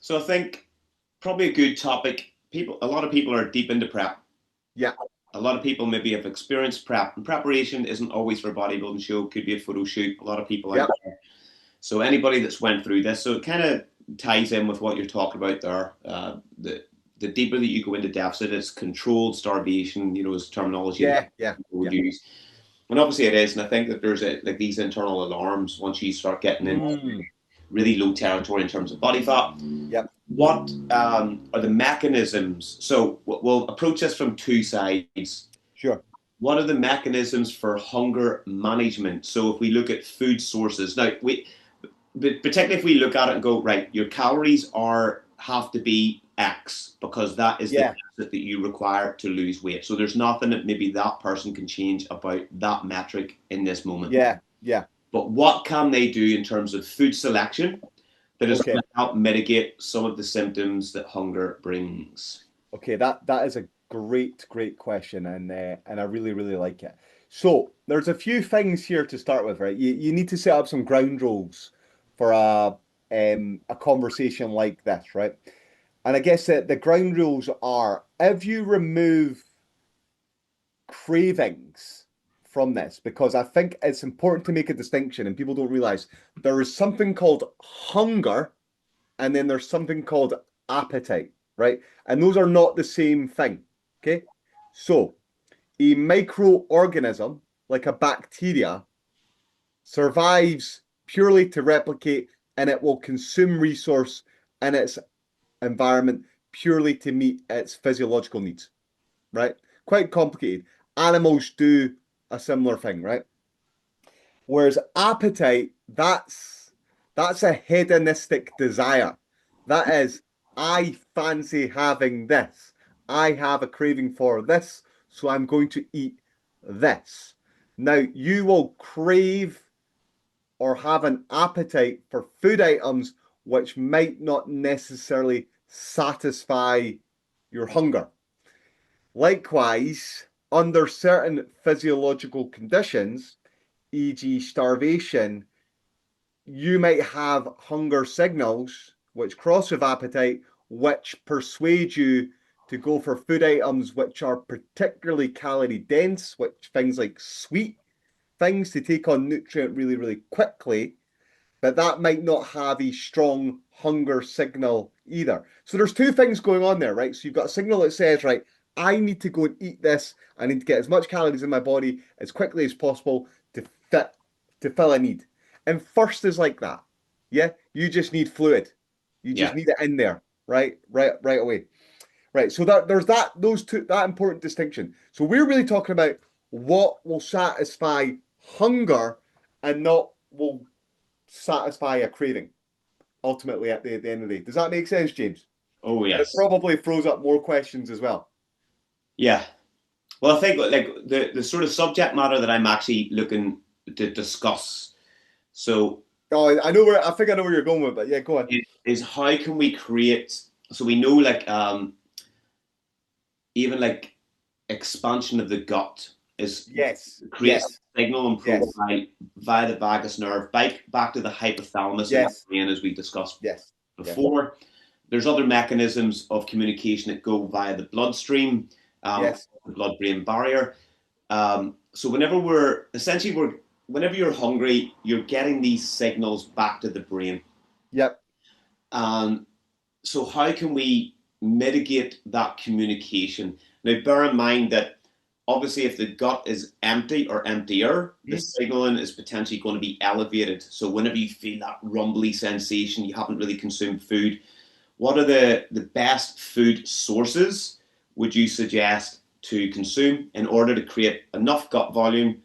So I think probably a good topic. A lot of people are deep into prep. Yeah, A lot of people maybe have experienced prep, and preparation isn't always for a bodybuilding show. Could be a photo shoot. A lot of people out yeah, there. So anybody that's went through this, so it kind of ties in with what you're talking about there. The deeper that you go into deficit, it's controlled starvation. Is terminology that yeah, yeah, people would yeah. use, and obviously it is. And I think that there's like these internal alarms once you start getting into Mm, really low territory in terms of body fat. yep, What are the mechanisms? So we'll approach this from two sides. sure. What are the mechanisms for hunger management? So if we look at food sources, now particularly if we look at it and go, right, your calories are have to be X because that is the Yeah, deficit that you require to lose weight. So there's nothing that maybe that person can change about that metric in this moment. yeah, yeah. But what can they do in terms of food selection that is going Okay, to help mitigate some of the symptoms that hunger brings? okay. That is a great question, and I really like it. So there's a few things here to start with, right? You need to set up some ground rules for a conversation like this, right? And I guess that the ground rules are if you remove cravings from this, because I think it's important to make a distinction, and people don't realize there is something called hunger, and then there's something called appetite, right? And those are not the same thing. Okay. So a microorganism like a bacteria survives purely to replicate, and it will consume resource in its environment purely to meet its physiological needs, right? Quite complicated. Animals do a similar thing, right? Whereas appetite, that's a hedonistic desire. That is, I fancy having this. I have a craving for this, so I'm going to eat this. Now, you will crave or have an appetite for food items which might not necessarily satisfy your hunger. Likewise, under certain physiological conditions, e.g., starvation, you might have hunger signals which cross with appetite, which persuade you to go for food items which are particularly calorie dense, which things like sweet things to take on nutrient really quickly, but that might not have a strong hunger signal either. So there's two things going on there, right? So you've got a signal that says, right, I need to go and eat this. I need to get as much calories in my body as quickly as possible to fit to fill a need. And first is like that. Yeah, you just need fluid. You just Yeah. need it in there, right? Right away. Right. So that there's those two that important distinction. So we're really talking about what will satisfy hunger and not will satisfy a craving ultimately at the end of the day. Does that make sense, James? Oh And it yes. probably throws up more questions as well. Yeah. Well, I think like the sort of subject matter that I'm actually looking to discuss. So Oh, I know where I think I know where you're going with, but yeah, go on. it is how can we create? So we know like even like expansion of the gut is Yes, creates yes, a signal and yes, profile via the vagus nerve back to the hypothalamus in the yes, brain as we discussed yes, yes, before. There's other mechanisms of communication that go via the bloodstream, yes. the blood-brain barrier. So whenever you're hungry, you're getting these signals back to the brain. Yep. Um, so how can we mitigate that communication? Now, bear in mind that obviously, if the gut is empty or emptier, the Mhm. signaling is potentially going to be elevated. So whenever you feel that rumbly sensation, you haven't really consumed food. What are the best food sources would you suggest to consume in order to create enough gut volume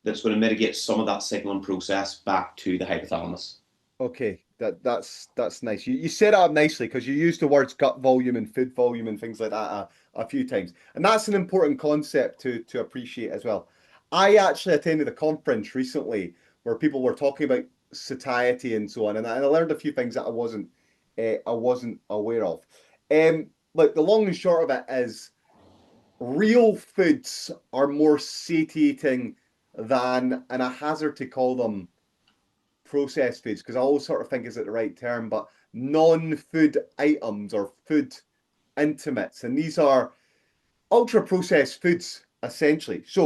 that's going to mitigate some of that signaling process back to the hypothalamus? Okay, that's nice. You set it up nicely because you use the words gut volume and food volume and things like that a few times, and that's an important concept to appreciate as well. I actually attended a conference recently where people were talking about satiety and so on, and I learned a few things that I wasn't aware of. Like the long and short of it is, real foods are more satiating than, and I hazard to call them processed foods because I always sort of think is it the right term, but non-food items or food intimates, and these are ultra processed foods essentially. So